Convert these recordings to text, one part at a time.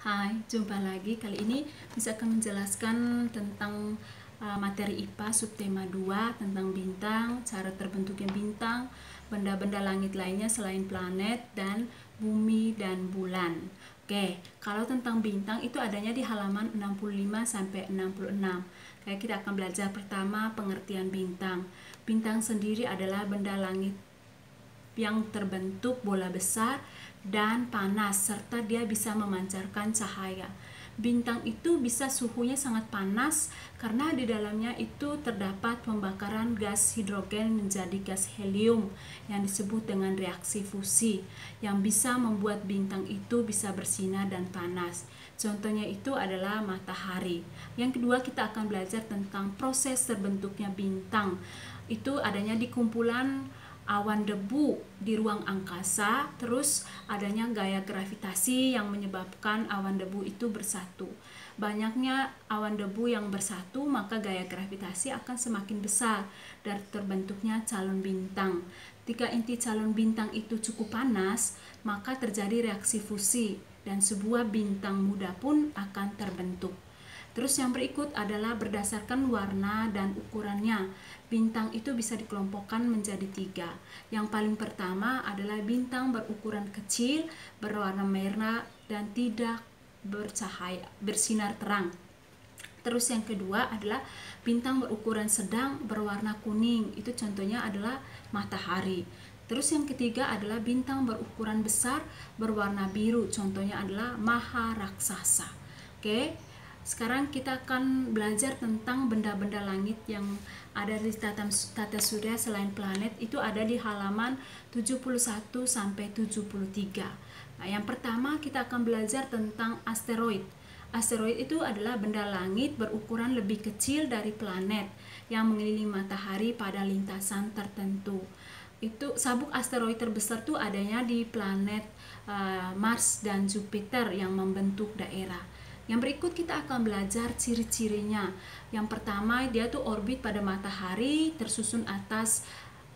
Hai, jumpa lagi. Kali ini bisa akan menjelaskan tentang materi IPA subtema 2 tentang bintang, cara terbentuknya bintang, benda-benda langit lainnya selain planet, dan bumi dan bulan. Oke, kalau tentang bintang itu adanya di halaman 65 sampai 66. Kayak kita akan belajar pertama pengertian bintang. Bintang sendiri adalah benda langit yang terbentuk bola besar dan panas serta dia bisa memancarkan cahaya. Bintang itu bisa suhunya sangat panas karena di dalamnya itu terdapat pembakaran gas hidrogen menjadi gas helium yang disebut dengan reaksi fusi yang bisa membuat bintang itu bisa bersinar dan panas. Contohnya itu adalah matahari. Yang kedua, kita akan belajar tentang proses terbentuknya bintang. Itu adanya di kumpulan awan debu di ruang angkasa, terus adanya gaya gravitasi yang menyebabkan awan debu itu bersatu. Banyaknya awan debu yang bersatu, maka gaya gravitasi akan semakin besar dan terbentuknya calon bintang. Jika inti calon bintang itu cukup panas, maka terjadi reaksi fusi dan sebuah bintang muda pun akan terbentuk. Terus yang berikut adalah berdasarkan warna dan ukurannya. Bintang itu bisa dikelompokkan menjadi 3. Yang paling pertama adalah bintang berukuran kecil, berwarna merah dan tidak bercahaya, bersinar terang. Terus yang kedua adalah bintang berukuran sedang, berwarna kuning. Itu contohnya adalah matahari. Terus yang ketiga adalah bintang berukuran besar, berwarna biru. Contohnya adalah Maharaksasa. Oke. Sekarang kita akan belajar tentang benda-benda langit yang ada di tata surya selain planet. Itu ada di halaman 71 sampai 73. Nah, yang pertama kita akan belajar tentang asteroid. Asteroid itu adalah benda langit berukuran lebih kecil dari planet yang mengelilingi matahari pada lintasan tertentu. Itu sabuk asteroid terbesar itu adanya di planet Mars dan Jupiter yang membentuk daerah. Yang berikut kita akan belajar ciri-cirinya. Yang pertama, dia tuh orbit pada matahari, tersusun atas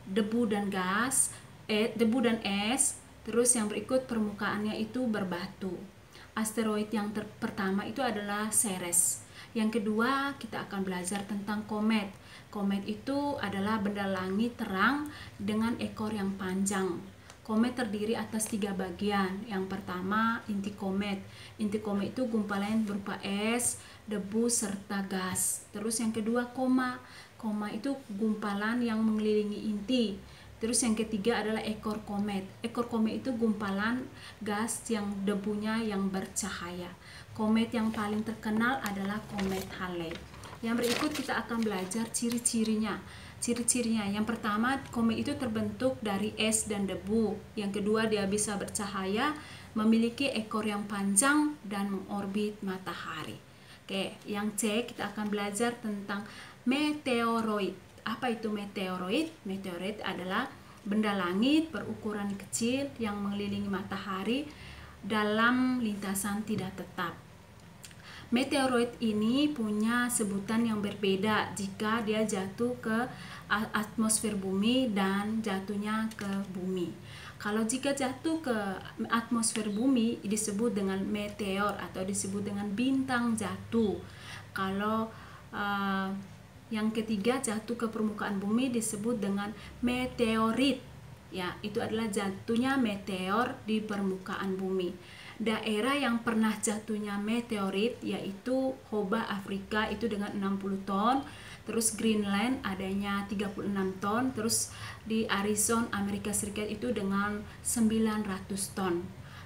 debu dan debu dan es. Terus yang berikut permukaannya itu berbatu. Asteroid yang pertama itu adalah Ceres. Yang kedua, kita akan belajar tentang komet. Komet itu adalah benda langit terang dengan ekor yang panjang. Komet terdiri atas 3 bagian. Yang pertama, inti komet. Inti komet itu gumpalan berupa es, debu, serta gas. Terus yang kedua, koma. Koma itu gumpalan yang mengelilingi inti. Terus yang ketiga adalah ekor komet. Ekor komet itu gumpalan gas yang debunya yang bercahaya. Komet yang paling terkenal adalah komet Halley. Yang berikut kita akan belajar ciri-cirinya. Ciri-cirinya, yang pertama, komet itu terbentuk dari es dan debu. Yang kedua, dia bisa bercahaya, memiliki ekor yang panjang dan mengorbit matahari. Oke, yang C, kita akan belajar tentang meteoroid. Apa itu meteoroid? Meteoroid adalah benda langit berukuran kecil yang mengelilingi matahari dalam lintasan tidak tetap. Meteoroid ini punya sebutan yang berbeda jika dia jatuh ke atmosfer bumi dan jatuhnya ke bumi. Kalau jika jatuh ke atmosfer bumi disebut dengan meteor atau disebut dengan bintang jatuh. Kalau yang ketiga jatuh ke permukaan bumi disebut dengan meteorit. Ya, itu adalah jatuhnya meteor di permukaan bumi. Daerah yang pernah jatuhnya meteorit yaitu Hoba Afrika itu dengan 60 ton, terus Greenland adanya 36 ton, terus di Arizona Amerika Serikat itu dengan 900 ton.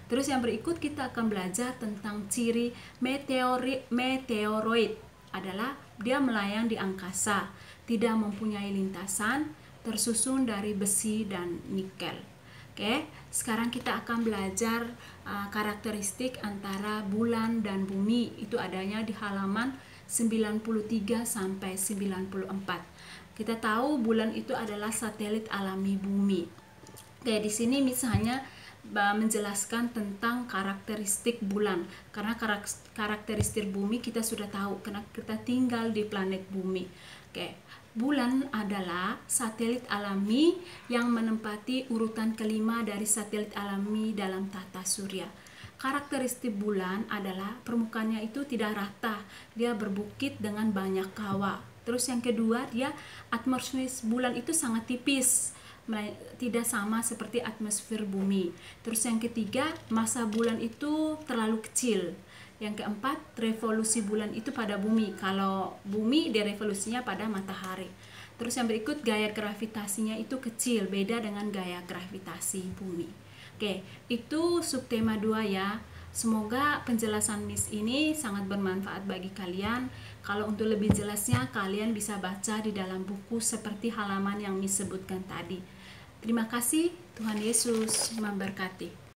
Terus yang berikut kita akan belajar tentang ciri meteoroid adalah dia melayang di angkasa, tidak mempunyai lintasan, tersusun dari besi dan nikel. Oke, sekarang kita akan belajar karakteristik antara bulan dan bumi. Itu adanya di halaman 93 sampai 94. Kita tahu bulan itu adalah satelit alami bumi. Oke, di sini misalnya menjelaskan tentang karakteristik bulan. Karena karakteristik bumi kita sudah tahu karena kita tinggal di planet bumi. Oke, bulan adalah satelit alami yang menempati urutan kelima dari satelit alami dalam tata surya. karakteristik bulan adalah permukaannya itu tidak rata, dia berbukit dengan banyak kawah. Terus yang kedua, dia atmosfer bulan itu sangat tipis, tidak sama seperti atmosfer bumi. Terus yang ketiga, masa bulan itu terlalu kecil. Yang keempat, revolusi bulan itu pada bumi. Kalau bumi, dia revolusinya pada matahari. Terus yang berikut, gaya gravitasinya itu kecil, beda dengan gaya gravitasi bumi. Oke, itu subtema 2 ya. Semoga penjelasan Miss ini sangat bermanfaat bagi kalian. Kalau untuk lebih jelasnya, kalian bisa baca di dalam buku seperti halaman yang Miss sebutkan tadi. Terima kasih, Tuhan Yesus memberkati.